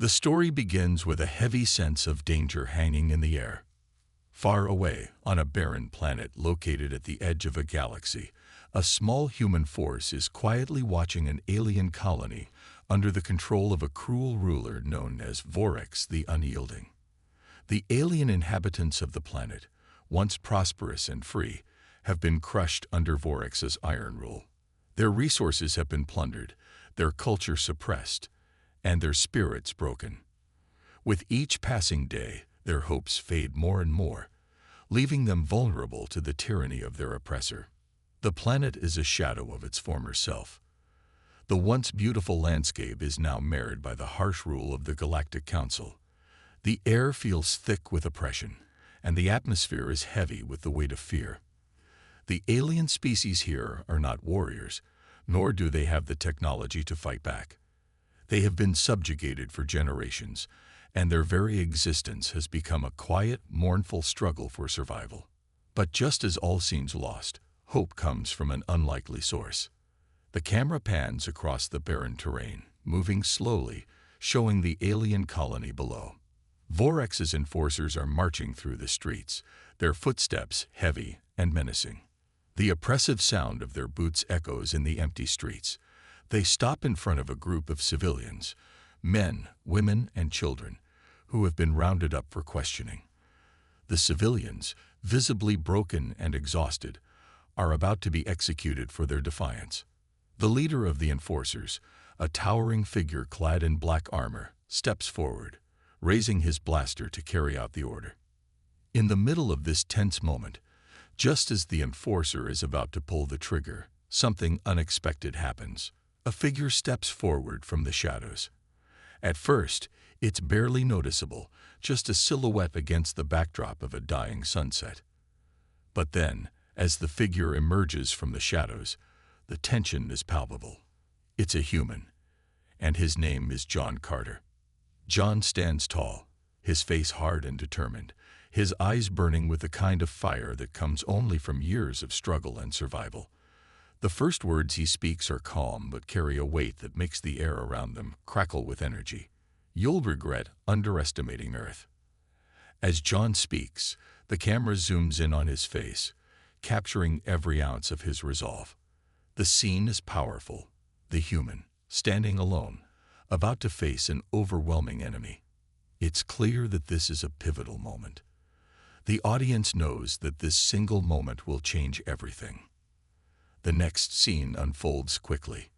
The story begins with a heavy sense of danger hanging in the air. Far away, on a barren planet located at the edge of a galaxy, a small human force is quietly watching an alien colony under the control of a cruel ruler known as Vorax the Unyielding. The alien inhabitants of the planet, once prosperous and free, have been crushed under Vorax's iron rule. Their resources have been plundered, their culture suppressed, and their spirits broken. With each passing day, their hopes fade more and more, leaving them vulnerable to the tyranny of their oppressor. The planet is a shadow of its former self. The once beautiful landscape is now marred by the harsh rule of the Galactic Council. The air feels thick with oppression, and the atmosphere is heavy with the weight of fear. The alien species here are not warriors, nor do they have the technology to fight back. They have been subjugated for generations, and their very existence has become a quiet, mournful struggle for survival. But just as all seems lost, hope comes from an unlikely source. The camera pans across the barren terrain, moving slowly, showing the alien colony below. Vorax's enforcers are marching through the streets, their footsteps heavy and menacing. The oppressive sound of their boots echoes in the empty streets. They stop in front of a group of civilians, men, women, and children, who have been rounded up for questioning. The civilians, visibly broken and exhausted, are about to be executed for their defiance. The leader of the enforcers, a towering figure clad in black armor, steps forward, raising his blaster to carry out the order. In the middle of this tense moment, just as the enforcer is about to pull the trigger, something unexpected happens. A figure steps forward from the shadows. At first, it's barely noticeable, just a silhouette against the backdrop of a dying sunset. But then, as the figure emerges from the shadows, the tension is palpable. It's a human, and his name is John Carter. John stands tall, his face hard and determined, his eyes burning with the kind of fire that comes only from years of struggle and survival. The first words he speaks are calm but carry a weight that makes the air around them crackle with energy. "You'll regret underestimating Earth." As John speaks, the camera zooms in on his face, capturing every ounce of his resolve. The scene is powerful. The human, standing alone, about to face an overwhelming enemy. It's clear that this is a pivotal moment. The audience knows that this single moment will change everything. The next scene unfolds quickly.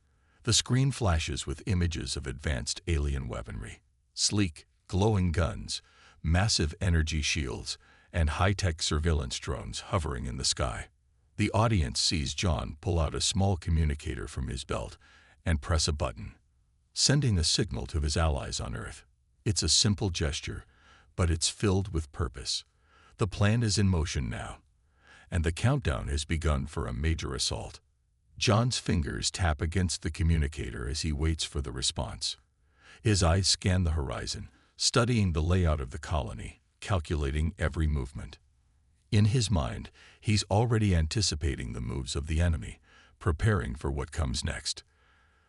The screen flashes with images of advanced alien weaponry, sleek, glowing guns, massive energy shields, and high-tech surveillance drones hovering in the sky. The audience sees John pull out a small communicator from his belt and press a button, sending a signal to his allies on Earth. It's a simple gesture, but it's filled with purpose. The plan is in motion now, and the countdown has begun for a major assault. John's fingers tap against the communicator as he waits for the response. His eyes scan the horizon, studying the layout of the colony, calculating every movement. In his mind, he's already anticipating the moves of the enemy, preparing for what comes next.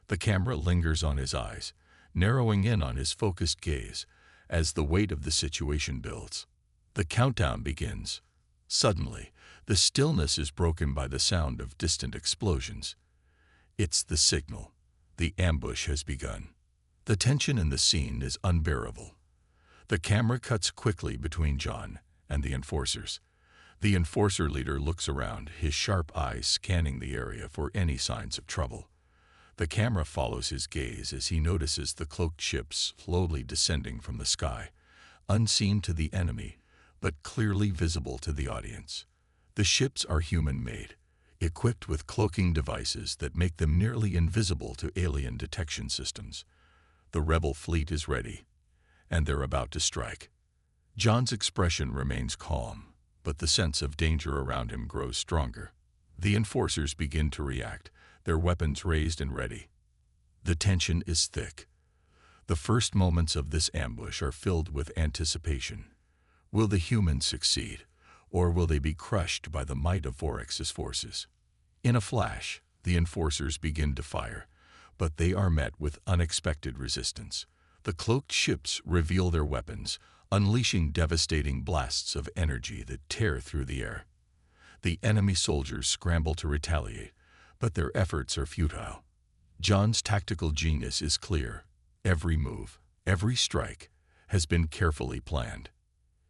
The camera lingers on his eyes, narrowing in on his focused gaze as the weight of the situation builds. The countdown begins. Suddenly, the stillness is broken by the sound of distant explosions. It's the signal. The ambush has begun. The tension in the scene is unbearable. The camera cuts quickly between John and the enforcers. The enforcer leader looks around, his sharp eyes scanning the area for any signs of trouble. The camera follows his gaze as he notices the cloaked ships slowly descending from the sky, unseen to the enemy, but clearly visible to the audience. The ships are human-made, equipped with cloaking devices that make them nearly invisible to alien detection systems. The rebel fleet is ready, and they're about to strike. John's expression remains calm, but the sense of danger around him grows stronger. The enforcers begin to react, their weapons raised and ready. The tension is thick. The first moments of this ambush are filled with anticipation. Will the humans succeed, or will they be crushed by the might of Vorax's forces? In a flash, the enforcers begin to fire, but they are met with unexpected resistance. The cloaked ships reveal their weapons, unleashing devastating blasts of energy that tear through the air. The enemy soldiers scramble to retaliate, but their efforts are futile. John's tactical genius is clear. Every move, every strike, has been carefully planned.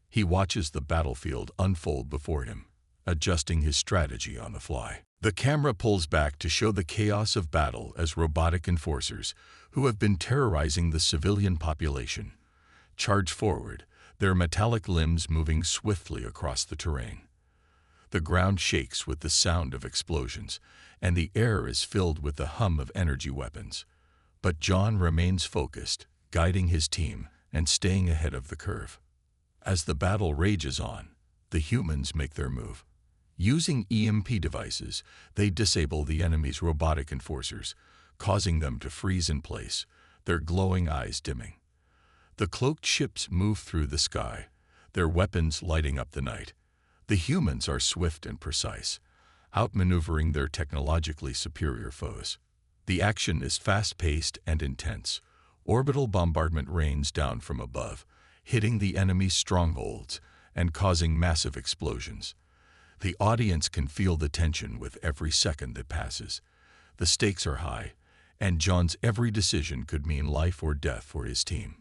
He watches the battlefield unfold before him, adjusting his strategy on the fly. The camera pulls back to show the chaos of battle as robotic enforcers, who have been terrorizing the civilian population, charge forward, their metallic limbs moving swiftly across the terrain. The ground shakes with the sound of explosions, and the air is filled with the hum of energy weapons. But John remains focused, guiding his team and staying ahead of the curve. As the battle rages on, the humans make their move. Using EMP devices, they disable the enemy's robotic enforcers, causing them to freeze in place, their glowing eyes dimming. The cloaked ships move through the sky, their weapons lighting up the night. The humans are swift and precise, outmaneuvering their technologically superior foes. The action is fast-paced and intense. Orbital bombardment rains down from above, hitting the enemy's strongholds and causing massive explosions. The audience can feel the tension with every second that passes. The stakes are high, and John's every decision could mean life or death for his team.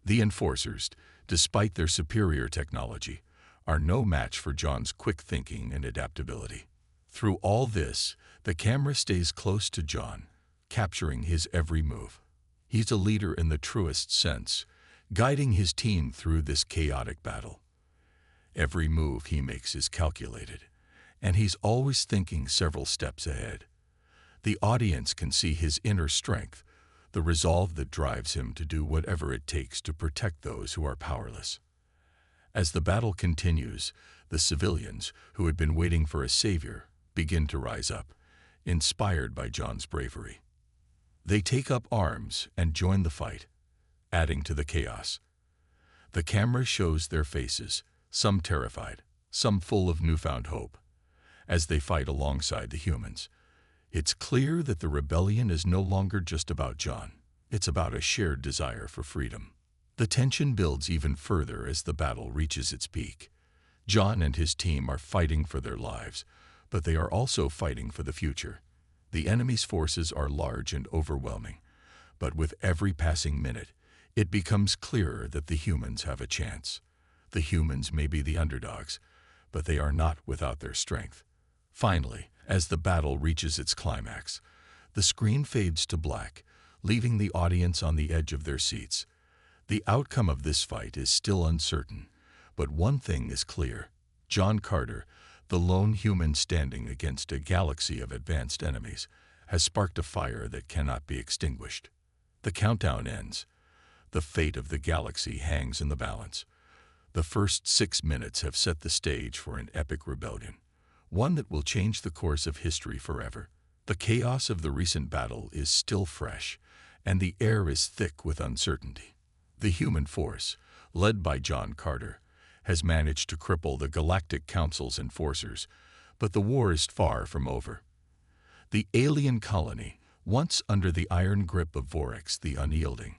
The enforcers, despite their superior technology, are no match for John's quick thinking and adaptability. Through all this, the camera stays close to John, capturing his every move. He's a leader in the truest sense, guiding his team through this chaotic battle. Every move he makes is calculated, and he's always thinking several steps ahead. The audience can see his inner strength, the resolve that drives him to do whatever it takes to protect those who are powerless. As the battle continues, the civilians, who had been waiting for a savior, begin to rise up, inspired by John's bravery. They take up arms and join the fight, adding to the chaos. The camera shows their faces, some terrified, some full of newfound hope, as they fight alongside the humans. It's clear that the rebellion is no longer just about John. It's about a shared desire for freedom. The tension builds even further as the battle reaches its peak. John and his team are fighting for their lives, but they are also fighting for the future. The enemy's forces are large and overwhelming, but with every passing minute, it becomes clearer that the humans have a chance. The humans may be the underdogs, but they are not without their strength. Finally, as the battle reaches its climax, the screen fades to black, leaving the audience on the edge of their seats. The outcome of this fight is still uncertain, but one thing is clear. John Carter, the lone human standing against a galaxy of advanced enemies, has sparked a fire that cannot be extinguished. The countdown ends. The fate of the galaxy hangs in the balance. The first 6 minutes have set the stage for an epic rebellion, one that will change the course of history forever. The chaos of the recent battle is still fresh, and the air is thick with uncertainty. The human force, led by John Carter, has managed to cripple the Galactic Council's enforcers, but the war is far from over. The alien colony, once under the iron grip of Vorax the Unyielding,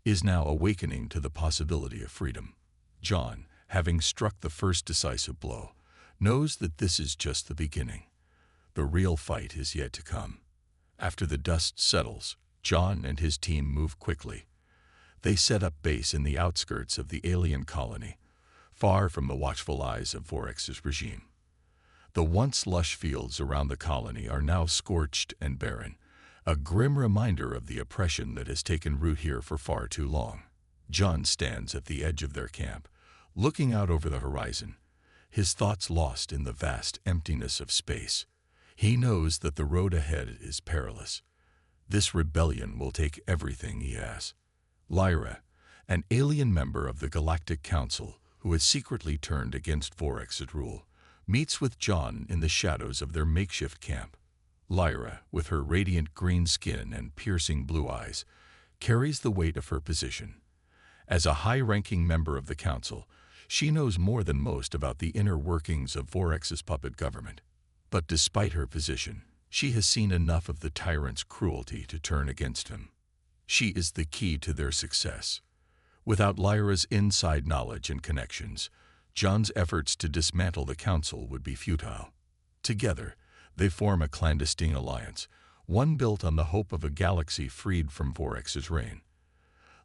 is now awakening to the possibility of freedom. John, having struck the first decisive blow, knows that this is just the beginning. The real fight is yet to come. After the dust settles, John and his team move quickly. They set up base in the outskirts of the alien colony, far from the watchful eyes of Vorax's regime. The once lush fields around the colony are now scorched and barren, a grim reminder of the oppression that has taken root here for far too long. John stands at the edge of their camp, looking out over the horizon, his thoughts lost in the vast emptiness of space. He knows that the road ahead is perilous. This rebellion will take everything he has. Lyra, an alien member of the Galactic Council who has secretly turned against Vorax's rule, meets with John in the shadows of their makeshift camp. Lyra, with her radiant green skin and piercing blue eyes, carries the weight of her position. As a high-ranking member of the Council, she knows more than most about the inner workings of Vorax's puppet government. But despite her position, she has seen enough of the Tyrant's cruelty to turn against him. She is the key to their success. Without Lyra's inside knowledge and connections, John's efforts to dismantle the Council would be futile. Together, they form a clandestine alliance, one built on the hope of a galaxy freed from Vorex's reign.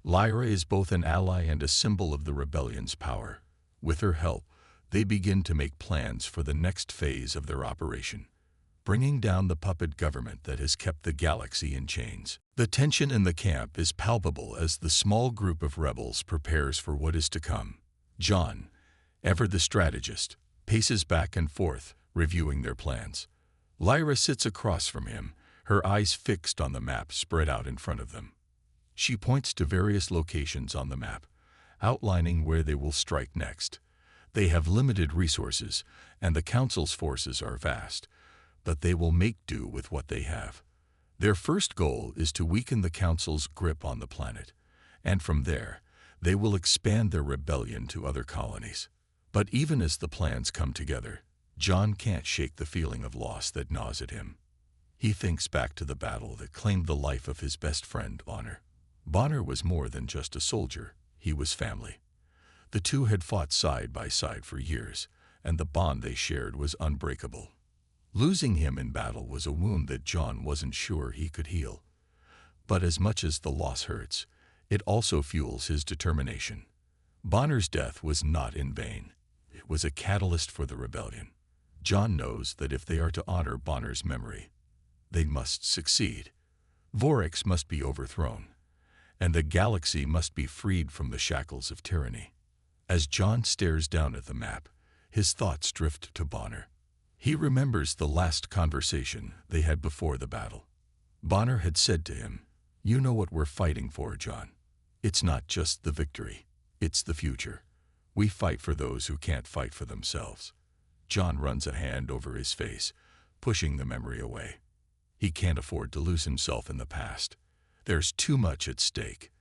Lyra is both an ally and a symbol of the rebellion's power. With her help, they begin to make plans for the next phase of their operation, bringing down the puppet government that has kept the galaxy in chains. The tension in the camp is palpable as the small group of rebels prepares for what is to come. John, ever the strategist, paces back and forth, reviewing their plans. Lyra sits across from him, her eyes fixed on the map spread out in front of them. She points to various locations on the map, outlining where they will strike next. They have limited resources, and the Council's forces are vast, but they will make do with what they have. Their first goal is to weaken the Council's grip on the planet, and from there, they will expand their rebellion to other colonies. But even as the plans come together, John can't shake the feeling of loss that gnaws at him. He thinks back to the battle that claimed the life of his best friend, Bonner. Bonner was more than just a soldier, he was family. The two had fought side by side for years, and the bond they shared was unbreakable. Losing him in battle was a wound that John wasn't sure he could heal. But as much as the loss hurts, it also fuels his determination. Bonner's death was not in vain. It was a catalyst for the rebellion. John knows that if they are to honor Bonner's memory, they must succeed. Vorex must be overthrown, and the galaxy must be freed from the shackles of tyranny. As John stares down at the map, his thoughts drift to Bonner. He remembers the last conversation they had before the battle. Bonner had said to him, "You know what we're fighting for, John. It's not just the victory, it's the future. We fight for those who can't fight for themselves." John runs a hand over his face, pushing the memory away. He can't afford to lose himself in the past. There's too much at stake.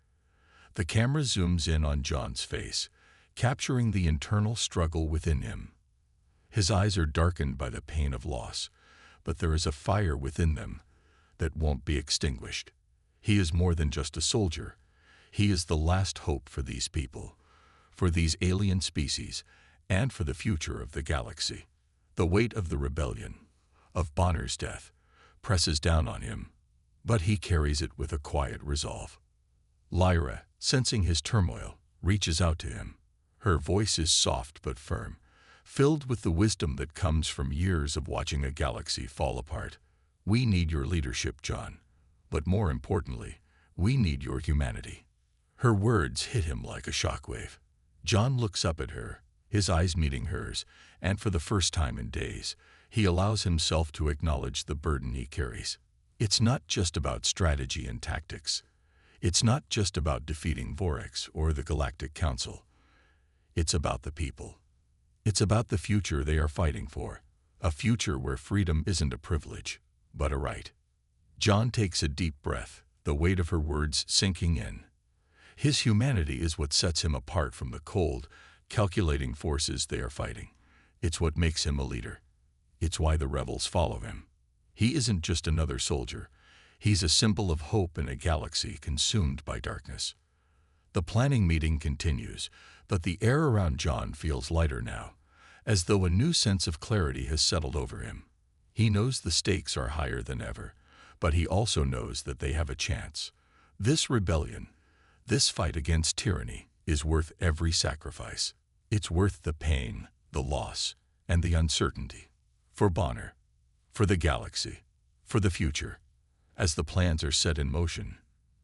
The camera zooms in on John's face, capturing the internal struggle within him. His eyes are darkened by the pain of loss, but there is a fire within them that won't be extinguished. He is more than just a soldier. He is the last hope for these people, for these alien species, and for the future of the galaxy. The weight of the rebellion, of Bonner's death, presses down on him, but he carries it with a quiet resolve. Lyra, sensing his turmoil, reaches out to him. Her voice is soft but firm, filled with the wisdom that comes from years of watching a galaxy fall apart. "We need your leadership, John, but more importantly, we need your humanity." Her words hit him like a shockwave. John looks up at her, his eyes meeting hers, and for the first time in days, he allows himself to acknowledge the burden he carries. It's not just about strategy and tactics. It's not just about defeating Vorex or the Galactic Council. It's about the people. It's about the future they are fighting for, a future where freedom isn't a privilege, but a right. John takes a deep breath, the weight of her words sinking in. His humanity is what sets him apart from the cold, calculating forces they are fighting. It's what makes him a leader. It's why the rebels follow him. He isn't just another soldier. He's a symbol of hope in a galaxy consumed by darkness. The planning meeting continues, but the air around John feels lighter now, as though a new sense of clarity has settled over him. He knows the stakes are higher than ever, but he also knows that they have a chance. This rebellion, this fight against tyranny, is worth every sacrifice. It's worth the pain, the loss, and the uncertainty. For Bonner, for the galaxy, for the future. As the plans are set in motion,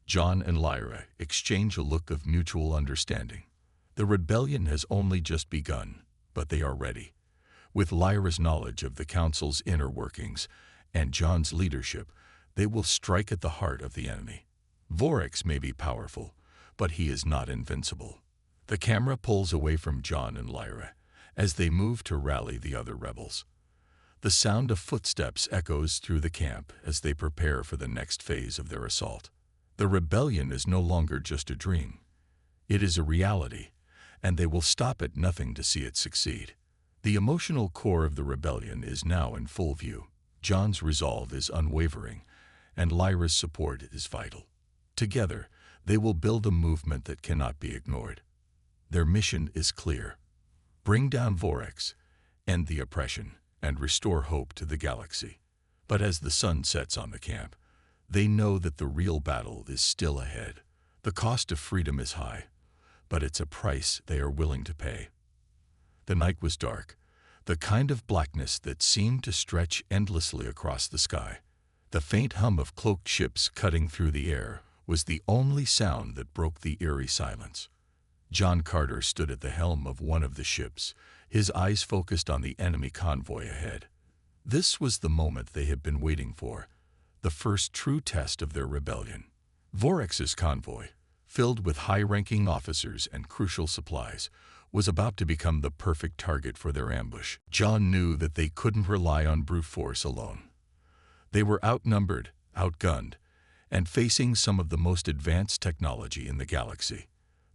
John and Lyra exchange a look of mutual understanding. The rebellion has only just begun, but they are ready. With Lyra's knowledge of the Council's inner workings and John's leadership, they will strike at the heart of the enemy. Vorex may be powerful, but he is not invincible. The camera pulls away from John and Lyra as they move to rally the other rebels. The sound of footsteps echoes through the camp as they prepare for the next phase of their assault. The rebellion is no longer just a dream. It is a reality, and they will stop at nothing to see it succeed. The emotional core of the rebellion is now in full view. John's resolve is unwavering, and Lyra's support is vital. Together, they will build a movement that cannot be ignored. Their mission is clear: bring down Vorax, end the oppression, and restore hope to the galaxy. But as the sun sets on the camp, they know that the real battle is still ahead. The cost of freedom is high, but it's a price they are willing to pay. The night was dark, the kind of blackness that seemed to stretch endlessly across the sky. The faint hum of cloaked ships cutting through the air was the only sound that broke the eerie silence. John Carter stood at the helm of one of the ships, his eyes focused on the enemy convoy ahead. This was the moment they had been waiting for, the first true test of their rebellion. Vorax's convoy, filled with high-ranking officers and crucial supplies, was about to become the perfect target for their ambush. John knew that they couldn't rely on brute force alone. They were outnumbered, outgunned, and facing some of the most advanced technology in the galaxy.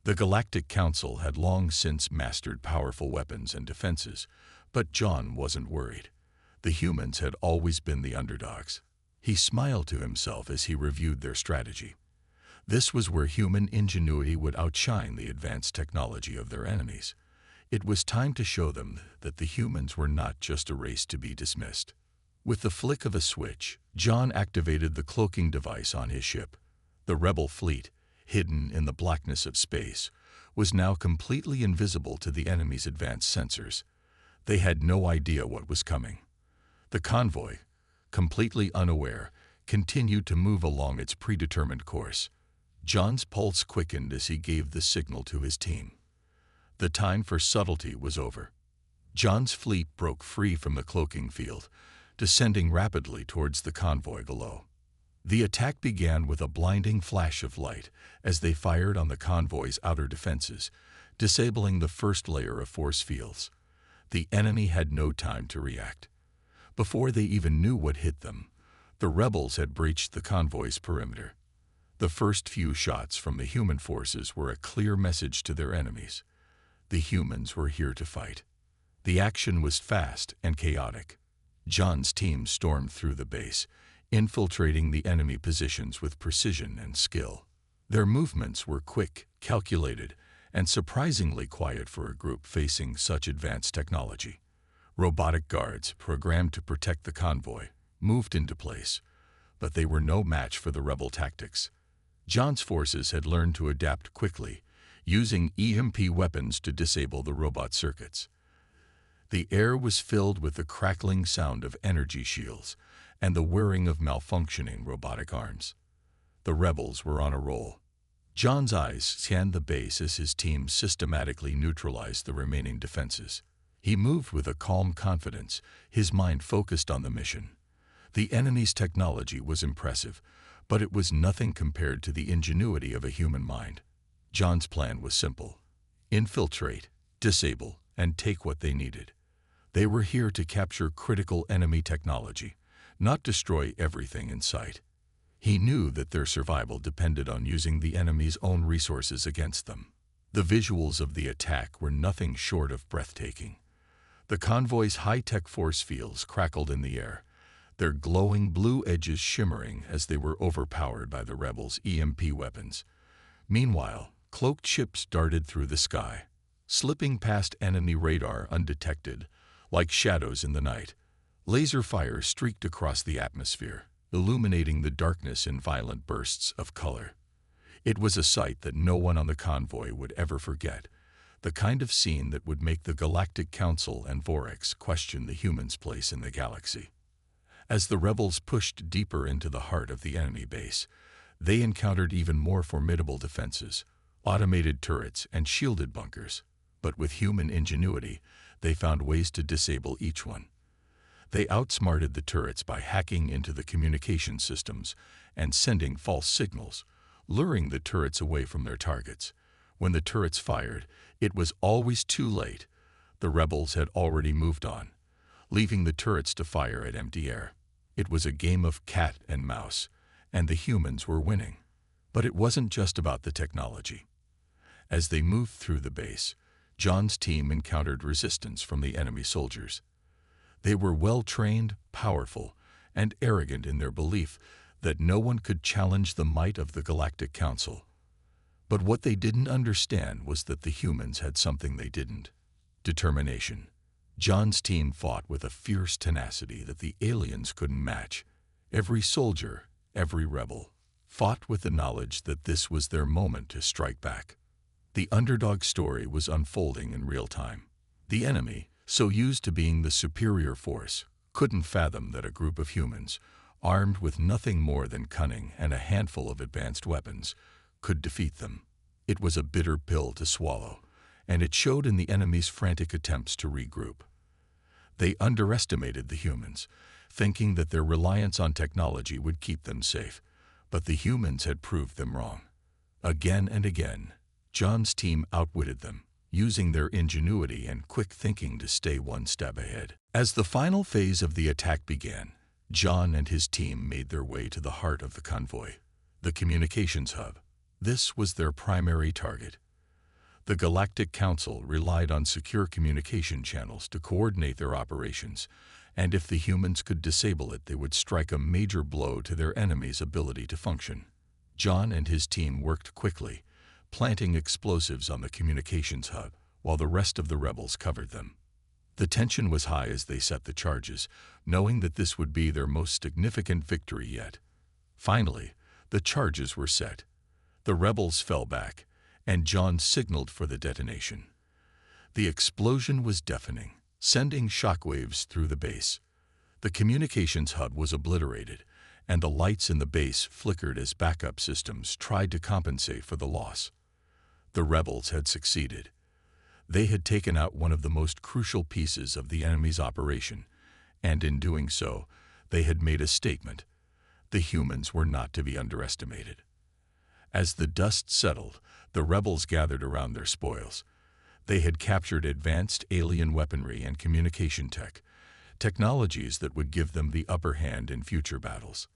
The Galactic Council had long since mastered powerful weapons and defenses, but John wasn't worried. The humans had always been the underdogs. He smiled to himself as he reviewed their strategy. This was where human ingenuity would outshine the advanced technology of their enemies. It was time to show them that the humans were not just a race to be dismissed. With the flick of a switch, John activated the cloaking device on his ship. The rebel fleet, hidden in the blackness of space, was now completely invisible to the enemy's advanced sensors. They had no idea what was coming. The convoy, completely unaware, continued to move along its predetermined course. John's pulse quickened as he gave the signal to his team. The time for subtlety was over. John's fleet broke free from the cloaking field, descending rapidly towards the convoy below. The attack began with a blinding flash of light as they fired on the convoy's outer defenses, disabling the first layer of force fields. The enemy had no time to react. Before they even knew what hit them, the rebels had breached the convoy's perimeter. The first few shots from the human forces were a clear message to their enemies. The humans were here to fight. The action was fast and chaotic. John's team stormed through the base, infiltrating the enemy positions with precision and skill. Their movements were quick, calculated, and surprisingly quiet for a group facing such advanced technology. Robotic guards, programmed to protect the convoy, moved into place, but they were no match for the rebel tactics. John's forces had learned to adapt quickly, using EMP weapons to disable the robot circuits. The air was filled with the crackling sound of energy shields and the whirring of malfunctioning robotic arms. The rebels were on a roll. John's eyes scanned the base as his team systematically neutralized the remaining defenses. He moved with a calm confidence, his mind focused on the mission. The enemy's technology was impressive, but it was nothing compared to the ingenuity of a human mind. John's plan was simple: infiltrate, disable, and take what they needed. They were here to capture critical enemy technology, not destroy everything in sight. He knew that their survival depended on using the enemy's own resources against them. The visuals of the attack were nothing short of breathtaking. The convoy's high-tech force fields crackled in the air, their glowing blue edges shimmering as they were overpowered by the rebels' EMP weapons. Meanwhile, cloaked ships darted through the sky, slipping past enemy radar undetected, like shadows in the night. Laser fire streaked across the atmosphere, illuminating the darkness in violent bursts of color. It was a sight that no one on the convoy would ever forget, the kind of scene that would make the Galactic Council and Vorax question the humans' place in the galaxy. As the rebels pushed deeper into the heart of the enemy base, they encountered even more formidable defenses, automated turrets and shielded bunkers. But with human ingenuity, they found ways to disable each one. They outsmarted the turrets by hacking into the communication systems and sending false signals, luring the turrets away from their targets. When the turrets fired, it was always too late. The rebels had already moved on, leaving the turrets to fire at empty air. It was a game of cat and mouse, and the humans were winning. But it wasn't just about the technology. As they moved through the base, John's team encountered resistance from the enemy soldiers. They were well-trained, powerful, and arrogant in their belief that no one could challenge the might of the Galactic Council. But what they didn't understand was that the humans had something they didn't: determination. John's team fought with a fierce tenacity that the aliens couldn't match. Every soldier, every rebel, fought with the knowledge that this was their moment to strike back. The underdog story was unfolding in real time. The enemy, so used to being the superior force, couldn't fathom that a group of humans, armed with nothing more than cunning and a handful of advanced weapons, could defeat them. It was a bitter pill to swallow, and it showed in the enemy's frantic attempts to regroup. They underestimated the humans, thinking that their reliance on technology would keep them safe, but the humans had proved them wrong. Again and again, John's team outwitted them, using their ingenuity and quick thinking to stay one step ahead. As the final phase of the attack began, John and his team made their way to the heart of the convoy, the communications hub. This was their primary target. The Galactic Council relied on secure communication channels to coordinate their operations, and if the humans could disable it, they would strike a major blow to their enemy's ability to function. John and his team worked quickly, planting explosives on the communications hub, while the rest of the rebels covered them. The tension was high as they set the charges, knowing that this would be their most significant victory yet. Finally, the charges were set. The rebels fell back, and John signaled for the detonation. The explosion was deafening, sending shockwaves through the base. The communications hub was obliterated, and the lights in the base flickered as backup systems tried to compensate for the loss. The rebels had succeeded. They had taken out one of the most crucial pieces of the enemy's operation, and in doing so, they had made a statement. The humans were not to be underestimated. As the dust settled, the rebels gathered around their spoils. They had captured advanced alien weaponry and communication technologies that would give them the upper hand in future battles.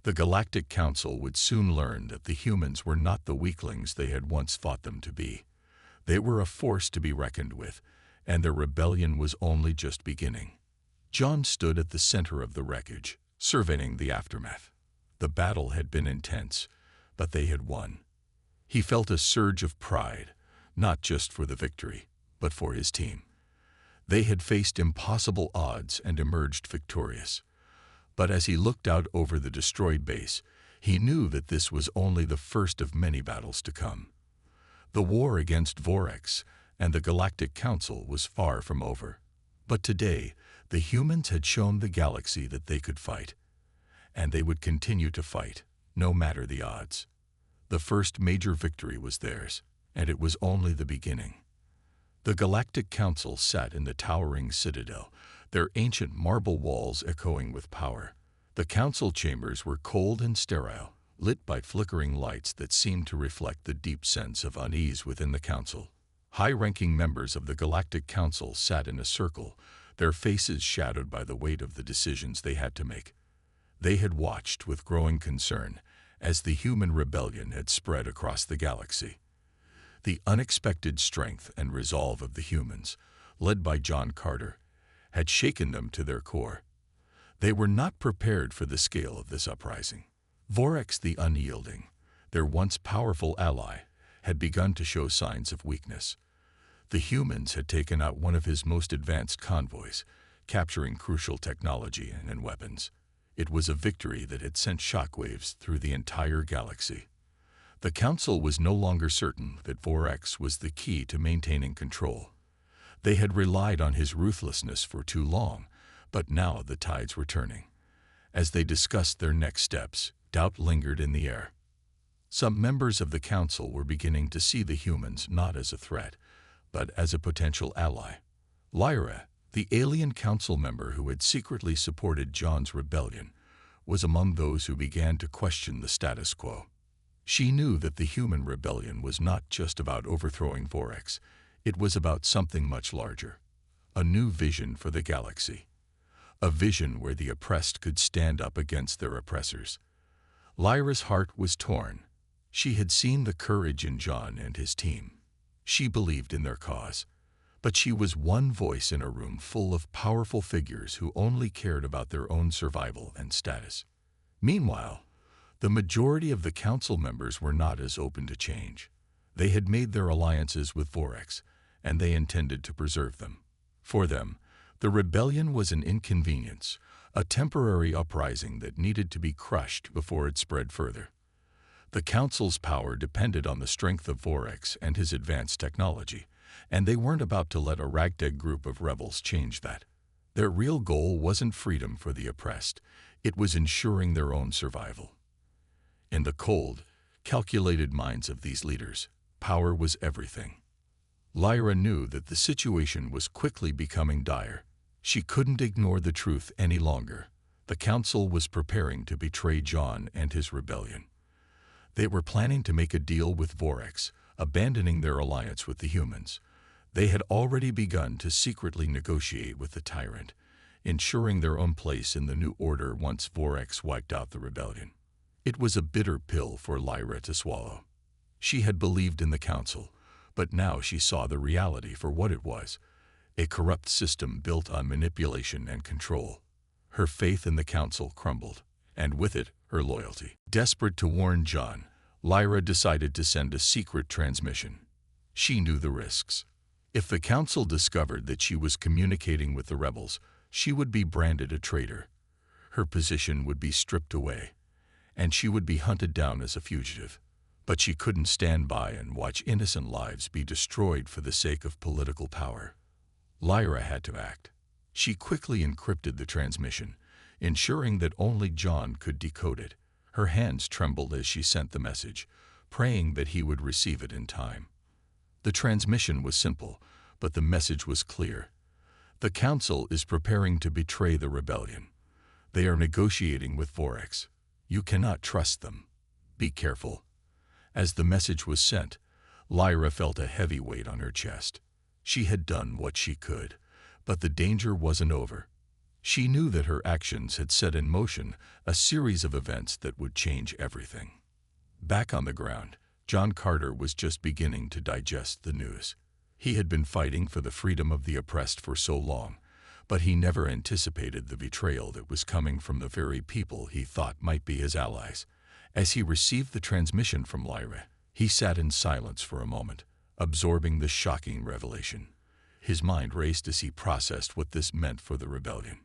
The Galactic Council would soon learn that the humans were not the weaklings they had once thought them to be. They were a force to be reckoned with, and their rebellion was only just beginning. John stood at the center of the wreckage, surveying the aftermath. The battle had been intense, but they had won. He felt a surge of pride, not just for the victory, but for his team. They had faced impossible odds and emerged victorious. But as he looked out over the destroyed base, he knew that this was only the first of many battles to come. The war against Vorax and the Galactic Council was far from over. But today, the humans had shown the galaxy that they could fight, and they would continue to fight, no matter the odds. The first major victory was theirs, and it was only the beginning. The Galactic Council sat in the towering citadel, their ancient marble walls echoing with power. The council chambers were cold and sterile, lit by flickering lights that seemed to reflect the deep sense of unease within the council. High-ranking members of the Galactic Council sat in a circle, their faces shadowed by the weight of the decisions they had to make. They had watched with growing concern as the human rebellion had spread across the galaxy. The unexpected strength and resolve of the humans, led by John Carter, had shaken them to their core. They were not prepared for the scale of this uprising. Vorax the Unyielding, their once powerful ally, had begun to show signs of weakness. The humans had taken out one of his most advanced convoys, capturing crucial technology and weapons. It was a victory that had sent shockwaves through the entire galaxy. The Council was no longer certain that Vorax was the key to maintaining control. They had relied on his ruthlessness for too long, but now the tides were turning. As they discussed their next steps, doubt lingered in the air. Some members of the Council were beginning to see the humans not as a threat, but as a potential ally. Lyra, the alien council member who had secretly supported John's rebellion, was among those who began to question the status quo. She knew that the human rebellion was not just about overthrowing Vorax. It was about something much larger. A new vision for the galaxy. A vision where the oppressed could stand up against their oppressors. Lyra's heart was torn. She had seen the courage in John and his team. She believed in their cause. But she was one voice in a room full of powerful figures who only cared about their own survival and status. Meanwhile, The majority of the council members were not as open to change. They had made their alliances with Vorax, and they intended to preserve them. For them, the rebellion was an inconvenience, a temporary uprising that needed to be crushed before it spread further. The council's power depended on the strength of Vorax and his advanced technology, and they weren't about to let a ragtag group of rebels change that. Their real goal wasn't freedom for the oppressed, it was ensuring their own survival. In the cold, calculated minds of these leaders, power was everything. Lyra knew that the situation was quickly becoming dire. She couldn't ignore the truth any longer. The council was preparing to betray John and his rebellion. They were planning to make a deal with Vorax, abandoning their alliance with the humans. They had already begun to secretly negotiate with the Tyrant, ensuring their own place in the new order once Vorax wiped out the rebellion. It was a bitter pill for Lyra to swallow. She had believed in the council, but now she saw the reality for what it was, a corrupt system built on manipulation and control. Her faith in the council crumbled, and with it, her loyalty. Desperate to warn John, Lyra decided to send a secret transmission. She knew the risks. If the council discovered that she was communicating with the rebels, she would be branded a traitor. Her position would be stripped away, and she would be hunted down as a fugitive. But she couldn't stand by and watch innocent lives be destroyed for the sake of political power. Lyra had to act. She quickly encrypted the transmission, ensuring that only John could decode it. Her hands trembled as she sent the message, praying that he would receive it in time. The transmission was simple, but the message was clear. The council is preparing to betray the rebellion. They are negotiating with Vorax. You cannot trust them. Be careful. As the message was sent, Lyra felt a heavy weight on her chest. She had done what she could, but the danger wasn't over. She knew that her actions had set in motion a series of events that would change everything. Back on the ground, John Carter was just beginning to digest the news. He had been fighting for the freedom of the oppressed for so long, but he never anticipated the betrayal that was coming from the very people he thought might be his allies. As he received the transmission from Lyra, he sat in silence for a moment, absorbing the shocking revelation. His mind raced as he processed what this meant for the rebellion.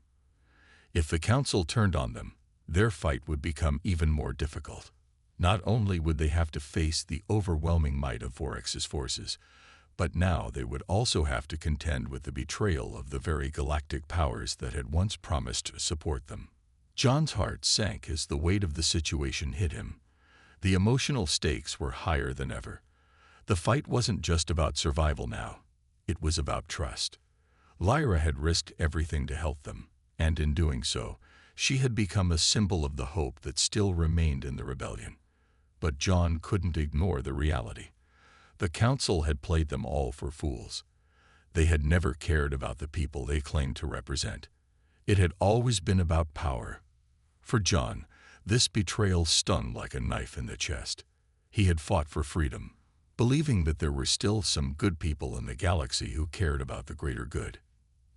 If the council turned on them, their fight would become even more difficult. Not only would they have to face the overwhelming might of Vorax's forces, but now they would also have to contend with the betrayal of the very galactic powers that had once promised to support them. John's heart sank as the weight of the situation hit him. The emotional stakes were higher than ever. The fight wasn't just about survival now. It was about trust. Lyra had risked everything to help them, and in doing so, she had become a symbol of the hope that still remained in the rebellion. But John couldn't ignore the reality. The council had played them all for fools. They had never cared about the people they claimed to represent. It had always been about power. For John, this betrayal stung like a knife in the chest. He had fought for freedom, believing that there were still some good people in the galaxy who cared about the greater good.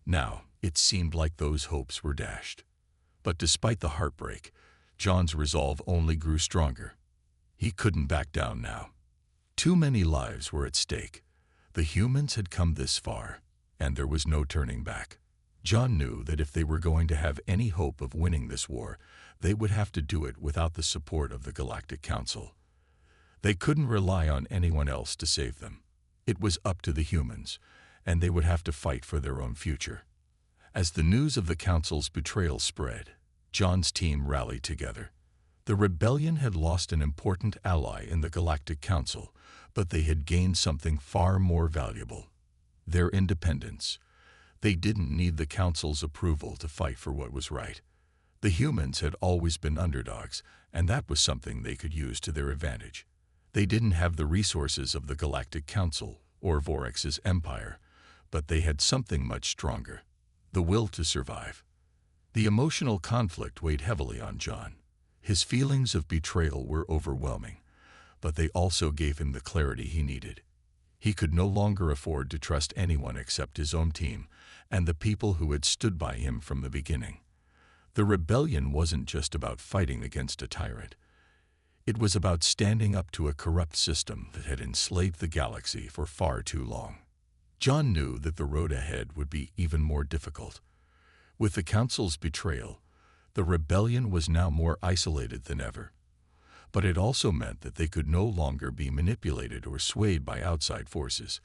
Now, it seemed like those hopes were dashed. But despite the heartbreak, John's resolve only grew stronger. He couldn't back down now. Too many lives were at stake. The humans had come this far, and there was no turning back. John knew that if they were going to have any hope of winning this war, they would have to do it without the support of the Galactic Council. They couldn't rely on anyone else to save them. It was up to the humans, and they would have to fight for their own future. As the news of the Council's betrayal spread, John's team rallied together. The rebellion had lost an important ally in the Galactic Council, but they had gained something far more valuable: their independence. They didn't need the Council's approval to fight for what was right. The humans had always been underdogs, and that was something they could use to their advantage. They didn't have the resources of the Galactic Council or Vorax's empire, but they had something much stronger: the will to survive. The emotional conflict weighed heavily on John. His feelings of betrayal were overwhelming, but they also gave him the clarity he needed. He could no longer afford to trust anyone except his own team and the people who had stood by him from the beginning. The rebellion wasn't just about fighting against a tyrant. It was about standing up to a corrupt system that had enslaved the galaxy for far too long. John knew that the road ahead would be even more difficult. With the Council's betrayal, the rebellion was now more isolated than ever. But it also meant that they could no longer be manipulated or swayed by outside forces.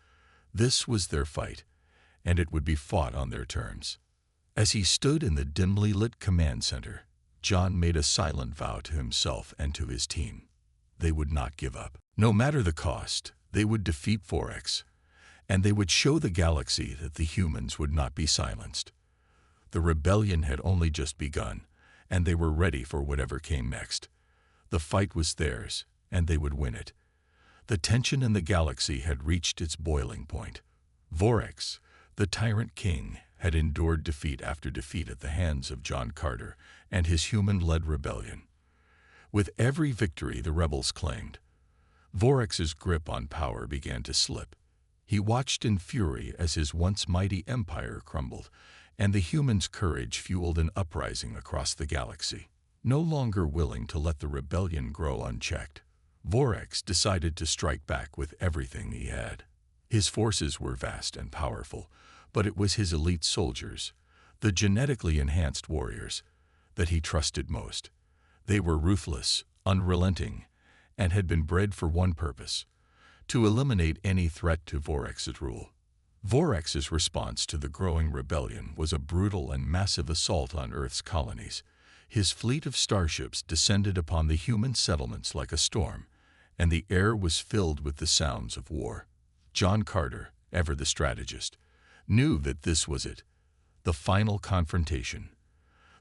This was their fight, and it would be fought on their terms. As he stood in the dimly lit command center, John made a silent vow to himself and to his team. They would not give up. No matter the cost, they would defeat Vorax, and they would show the galaxy that the humans would not be silenced. The rebellion had only just begun, and they were ready for whatever came next. The fight was theirs, and they would win it. The tension in the galaxy had reached its boiling point. Vorax, the Tyrant King, had endured defeat after defeat at the hands of John Carter and his human-led rebellion. With every victory the rebels claimed, Vorax's grip on power began to slip. He watched in fury as his once mighty empire crumbled, and the humans' courage fueled an uprising across the galaxy. No longer willing to let the rebellion grow unchecked, Vorax decided to strike back with everything he had. His forces were vast and powerful, but it was his elite soldiers, the genetically enhanced warriors, that he trusted most. They were ruthless, unrelenting, and had been bred for one purpose: to eliminate any threat to Vorax's rule. Vorax's response to the growing rebellion was a brutal and massive assault on Earth's colonies. His fleet of starships descended upon the human settlements like a storm, and the air was filled with the sounds of war. John Carter, ever the strategist, knew that this was it, the final confrontation.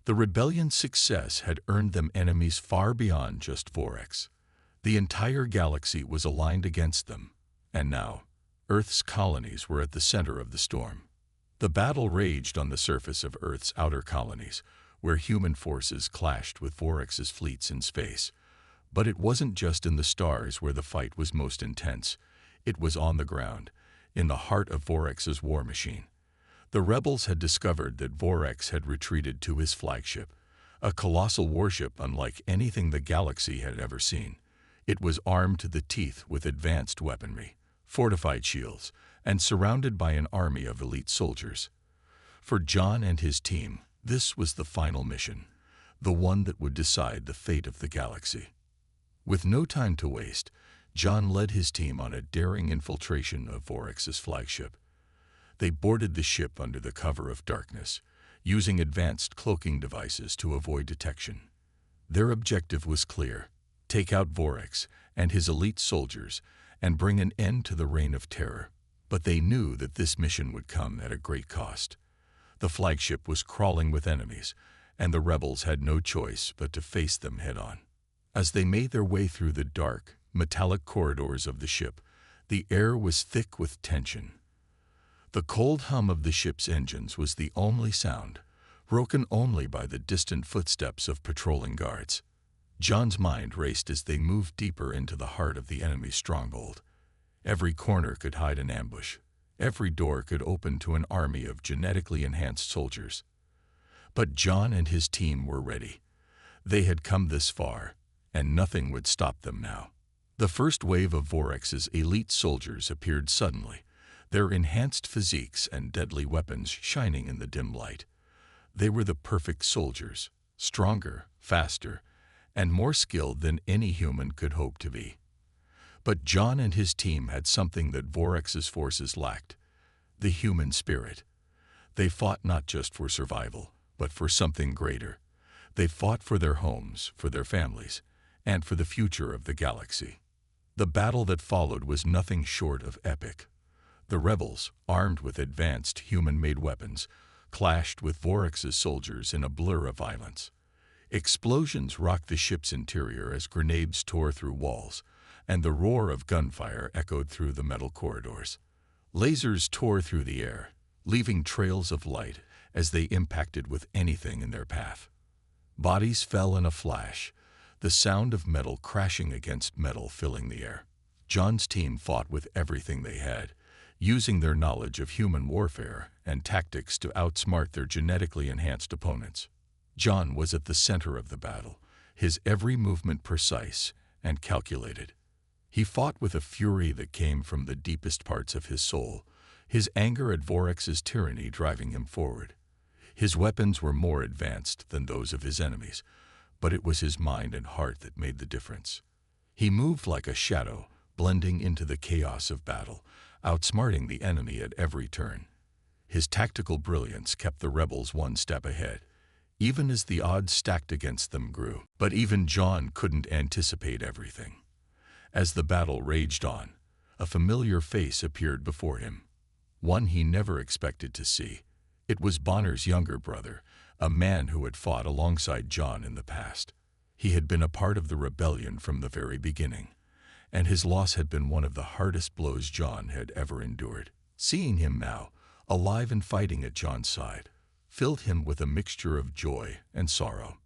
The rebellion's success had earned them enemies far beyond just Vorax. The entire galaxy was aligned against them, and now Earth's colonies were at the center of the storm. The battle raged on the surface of Earth's outer colonies, where human forces clashed with Vorax's fleets in space. But it wasn't just in the stars where the fight was most intense. It was on the ground, in the heart of Vorax's war machine. The rebels had discovered that Vorax had retreated to his flagship, a colossal warship unlike anything the galaxy had ever seen. It was armed to the teeth with advanced weaponry, fortified shields, and surrounded by an army of elite soldiers. For John and his team, this was the final mission, the one that would decide the fate of the galaxy. With no time to waste, John led his team on a daring infiltration of Vorax's flagship. They boarded the ship under the cover of darkness, using advanced cloaking devices to avoid detection. Their objective was clear: take out Vorax and his elite soldiers and bring an end to the reign of terror. But they knew that this mission would come at a great cost. The flagship was crawling with enemies, and the rebels had no choice but to face them head-on. As they made their way through the dark, metallic corridors of the ship, the air was thick with tension. The cold hum of the ship's engines was the only sound, broken only by the distant footsteps of patrolling guards. John's mind raced as they moved deeper into the heart of the enemy's stronghold. Every corner could hide an ambush. Every door could open to an army of genetically enhanced soldiers. But John and his team were ready. They had come this far, and nothing would stop them now. The first wave of Vorax's elite soldiers appeared suddenly, their enhanced physiques and deadly weapons shining in the dim light. They were the perfect soldiers, stronger, faster, and more skilled than any human could hope to be. But John and his team had something that Vorax's forces lacked: the human spirit. They fought not just for survival, but for something greater. They fought for their homes, for their families, and for the future of the galaxy. The battle that followed was nothing short of epic. The rebels, armed with advanced human-made weapons, clashed with Vorax's soldiers in a blur of violence. Explosions rocked the ship's interior as grenades tore through walls, and the roar of gunfire echoed through the metal corridors. Lasers tore through the air, leaving trails of light as they impacted with anything in their path. Bodies fell in a flash, the sound of metal crashing against metal filling the air. John's team fought with everything they had, using their knowledge of human warfare and tactics to outsmart their genetically enhanced opponents. John was at the center of the battle, his every movement precise and calculated. He fought with a fury that came from the deepest parts of his soul, his anger at Vorex's tyranny driving him forward. His weapons were more advanced than those of his enemies, but it was his mind and heart that made the difference. He moved like a shadow, blending into the chaos of battle, outsmarting the enemy at every turn. His tactical brilliance kept the rebels one step ahead, even as the odds stacked against them grew. But even John couldn't anticipate everything. As the battle raged on, a familiar face appeared before him, one he never expected to see. It was Bonner's younger brother, a man who had fought alongside John in the past. He had been a part of the rebellion from the very beginning, and his loss had been one of the hardest blows John had ever endured. Seeing him now, alive and fighting at John's side, filled him with a mixture of joy and sorrow.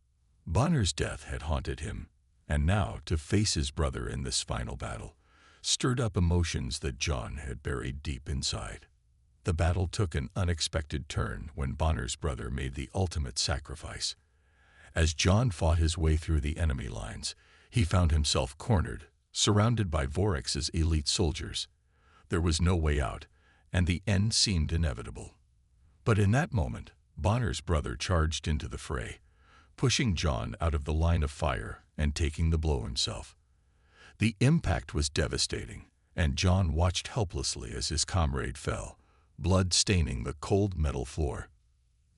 Bonner's death had haunted him, and now to face his brother in this final battle stirred up emotions that John had buried deep inside. The battle took an unexpected turn when Bonner's brother made the ultimate sacrifice. As John fought his way through the enemy lines, he found himself cornered, surrounded by Vorex's elite soldiers. There was no way out, and the end seemed inevitable. But in that moment, Bonner's brother charged into the fray, pushing John out of the line of fire and taking the blow himself. The impact was devastating, and John watched helplessly as his comrade fell, blood staining the cold metal floor.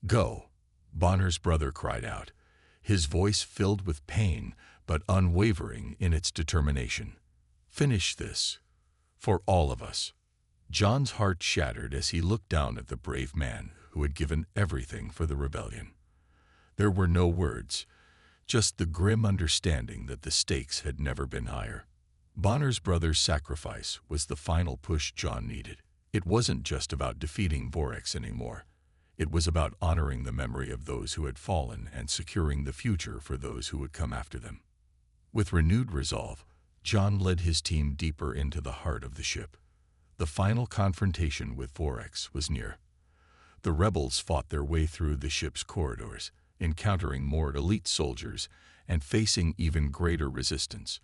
"Go!" Bonner's brother cried out, his voice filled with pain but unwavering in its determination. "Finish this, for all of us." John's heart shattered as he looked down at the brave man who had given everything for the rebellion. There were no words, just the grim understanding that the stakes had never been higher. Bonner's brother's sacrifice was the final push John needed. It wasn't just about defeating Vorex anymore. It was about honoring the memory of those who had fallen and securing the future for those who would come after them. With renewed resolve, John led his team deeper into the heart of the ship. The final confrontation with Vorex was near. The rebels fought their way through the ship's corridors, encountering more elite soldiers and facing even greater resistance.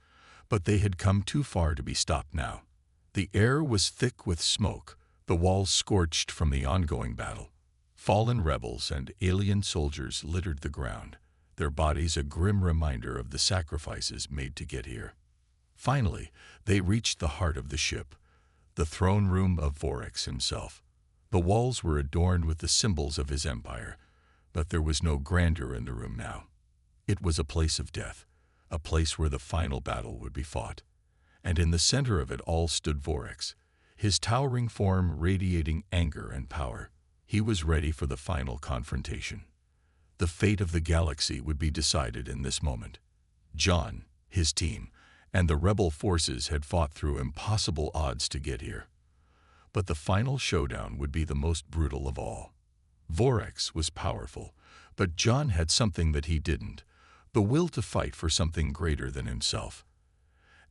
But they had come too far to be stopped now. The air was thick with smoke, the walls scorched from the ongoing battle. Fallen rebels and alien soldiers littered the ground, their bodies a grim reminder of the sacrifices made to get here. Finally, they reached the heart of the ship, the throne room of Vorex himself. The walls were adorned with the symbols of his empire, but there was no grandeur in the room now. It was a place of death, a place where the final battle would be fought. And in the center of it all stood Vorex, his towering form radiating anger and power. He was ready for the final confrontation. The fate of the galaxy would be decided in this moment. John, his team, and the rebel forces had fought through impossible odds to get here. But the final showdown would be the most brutal of all. Vorex was powerful, but John had something that he didn't, the will to fight for something greater than himself.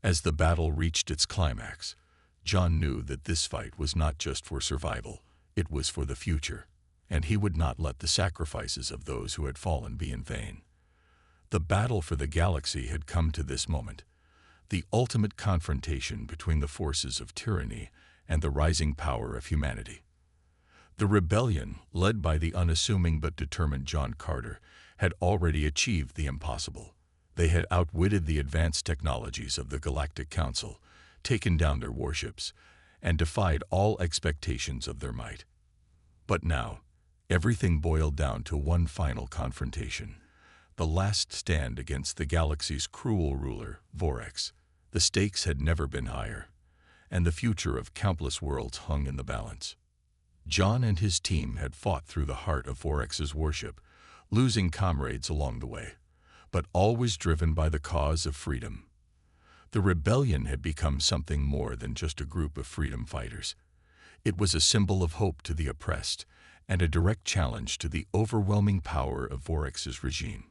As the battle reached its climax, John knew that this fight was not just for survival, it was for the future, and he would not let the sacrifices of those who had fallen be in vain. The battle for the galaxy had come to this moment, the ultimate confrontation between the forces of tyranny and the rising power of humanity. The rebellion, led by the unassuming but determined John Carter, had already achieved the impossible. They had outwitted the advanced technologies of the Galactic Council, taken down their warships, and defied all expectations of their might. But now, everything boiled down to one final confrontation, the last stand against the galaxy's cruel ruler, Vorex. The stakes had never been higher, and the future of countless worlds hung in the balance. John and his team had fought through the heart of Vorex's warship, losing comrades along the way, but always driven by the cause of freedom. The rebellion had become something more than just a group of freedom fighters. It was a symbol of hope to the oppressed and a direct challenge to the overwhelming power of Vorex's regime.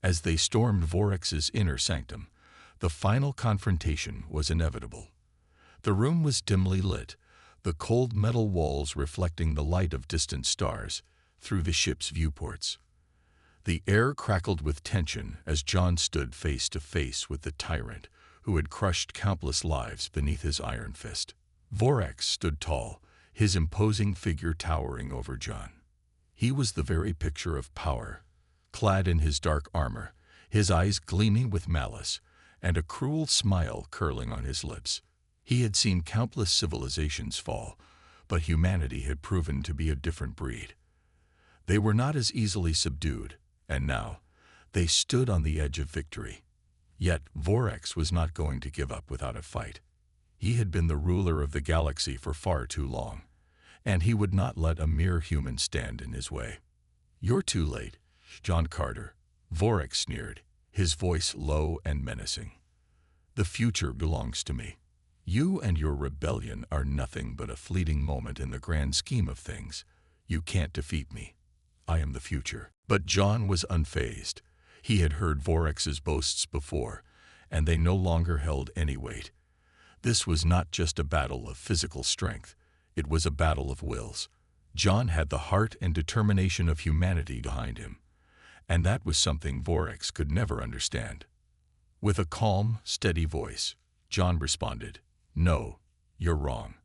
As they stormed Vorex's inner sanctum, the final confrontation was inevitable. The room was dimly lit, the cold metal walls reflecting the light of distant stars through the ship's viewports. The air crackled with tension as John stood face to face with the Tyrant, who had crushed countless lives beneath his iron fist. Vorax stood tall, his imposing figure towering over John. He was the very picture of power, clad in his dark armor, his eyes gleaming with malice, and a cruel smile curling on his lips. He had seen countless civilizations fall, but humanity had proven to be a different breed. They were not as easily subdued, and now they stood on the edge of victory. Yet Vorax was not going to give up without a fight. He had been the ruler of the galaxy for far too long, and he would not let a mere human stand in his way. "You're too late, John Carter," Vorax sneered, his voice low and menacing. "The future belongs to me. You and your rebellion are nothing but a fleeting moment in the grand scheme of things. You can't defeat me. I am the future." But John was unfazed. He had heard Vorax's boasts before, and they no longer held any weight. This was not just a battle of physical strength. It was a battle of wills. John had the heart and determination of humanity behind him, and that was something Vorax could never understand. With a calm, steady voice, John responded, "No, you're wrong.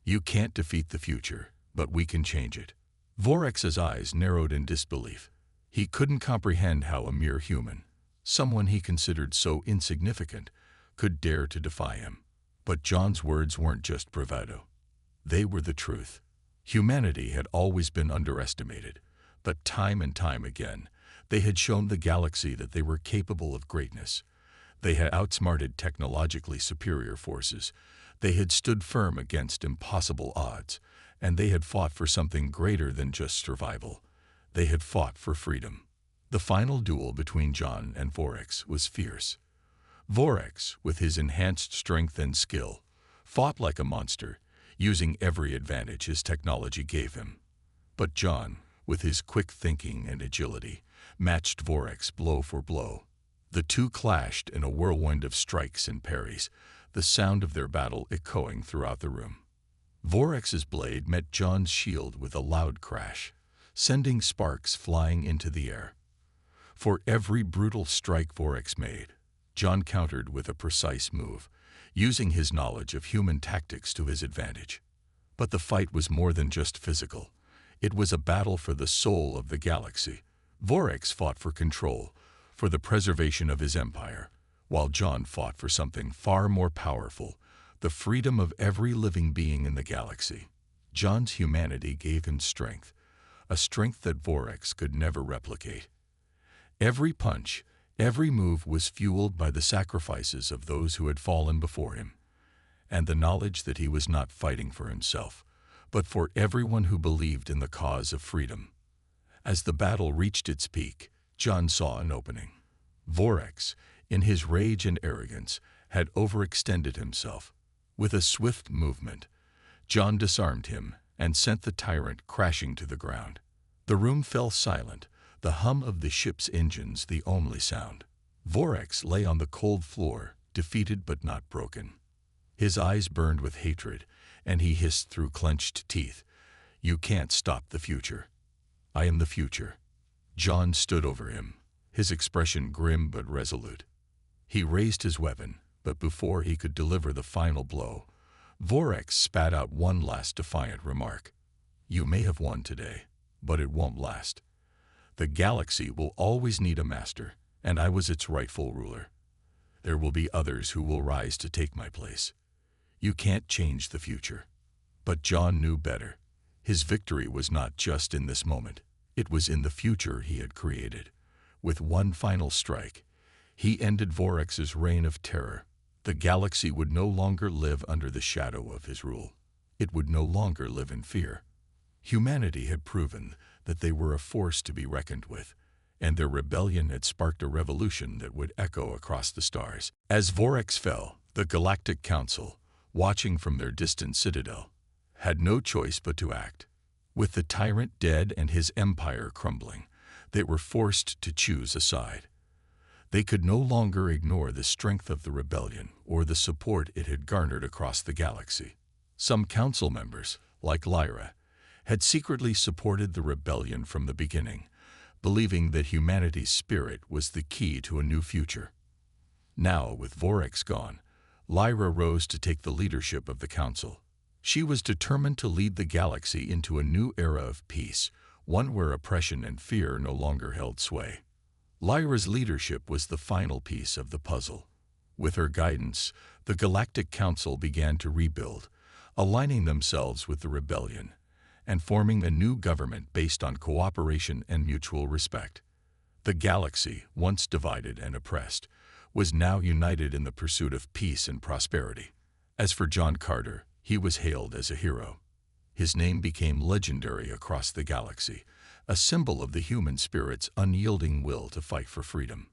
You can't defeat the future, but we can change it." Vorax's eyes narrowed in disbelief. He couldn't comprehend how a mere human, someone he considered so insignificant, could dare to defy him. But John's words weren't just bravado. They were the truth. Humanity had always been underestimated, but time and time again, they had shown the galaxy that they were capable of greatness. They had outsmarted technologically superior forces. They had stood firm against impossible odds, and they had fought for something greater than just survival. They had fought for freedom. The final duel between John and Vorax was fierce. Vorax, with his enhanced strength and skill, fought like a monster, using every advantage his technology gave him. But John, with his quick thinking and agility, matched Vorax blow for blow. The two clashed in a whirlwind of strikes and parries, the sound of their battle echoing throughout the room. Vorax's blade met John's shield with a loud crash, sending sparks flying into the air. For every brutal strike Vorax made, John countered with a precise move, using his knowledge of human tactics to his advantage. But the fight was more than just physical. It was a battle for the soul of the galaxy. Vorax fought for control, for the preservation of his empire, while John fought for something far more powerful, the freedom of every living being in the galaxy. John's humanity gave him strength, a strength that Vorax could never replicate. Every punch, every move was fueled by the sacrifices of those who had fallen before him, and the knowledge that he was not fighting for himself, but for everyone who believed in the cause of freedom. As the battle reached its peak, John saw an opening. Vorax, in his rage and arrogance, had overextended himself. With a swift movement, John disarmed him and sent the Tyrant crashing to the ground. The room fell silent, the hum of the ship's engines the only sound. Vorax lay on the cold floor, defeated but not broken. His eyes burned with hatred, and he hissed through clenched teeth, "You can't stop the future. I am the future." John stood over him, his expression grim but resolute. He raised his weapon, but before he could deliver the final blow, Vorax spat out one last defiant remark. "You may have won today, but it won't last. The galaxy will always need a master, and I was its rightful ruler. There will be others who will rise to take my place. You can't change the future." But John knew better. His victory was not just in this moment. It was in the future he had created. With one final strike, he ended Vorax's reign of terror. The galaxy would no longer live under the shadow of his rule. It would no longer live in fear. Humanity had proven that they were a force to be reckoned with, and their rebellion had sparked a revolution that would echo across the stars. As Vorax fell, the Galactic Council, watching from their distant citadel, had no choice but to act. With the Tyrant dead and his empire crumbling, they were forced to choose a side. They could no longer ignore the strength of the rebellion or the support it had garnered across the galaxy. Some council members, like Lyra, had secretly supported the rebellion from the beginning, believing that humanity's spirit was the key to a new future. Now, with Vorex gone, Lyra rose to take the leadership of the council. She was determined to lead the galaxy into a new era of peace, one where oppression and fear no longer held sway. Lyra's leadership was the final piece of the puzzle. With her guidance, the Galactic Council began to rebuild, aligning themselves with the rebellion, and forming a new government based on cooperation and mutual respect. The galaxy, once divided and oppressed, was now united in the pursuit of peace and prosperity. As for John Carter, he was hailed as a hero. His name became legendary across the galaxy, a symbol of the human spirit's unyielding will to fight for freedom.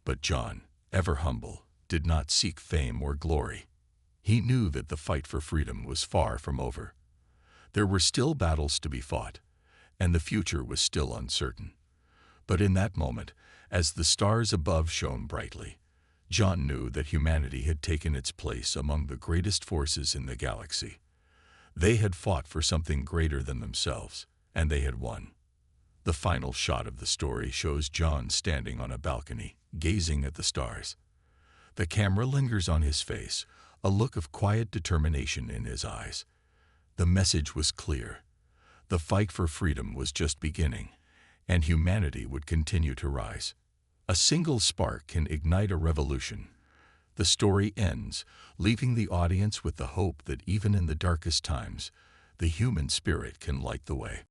But John, ever humble, did not seek fame or glory. He knew that the fight for freedom was far from over. There were still battles to be fought, and the future was still uncertain. But in that moment, as the stars above shone brightly, John knew that humanity had taken its place among the greatest forces in the galaxy. They had fought for something greater than themselves, and they had won. The final shot of the story shows John standing on a balcony, gazing at the stars. The camera lingers on his face, a look of quiet determination in his eyes. The message was clear. The fight for freedom was just beginning, and humanity would continue to rise. A single spark can ignite a revolution. The story ends, leaving the audience with the hope that even in the darkest times, the human spirit can light the way.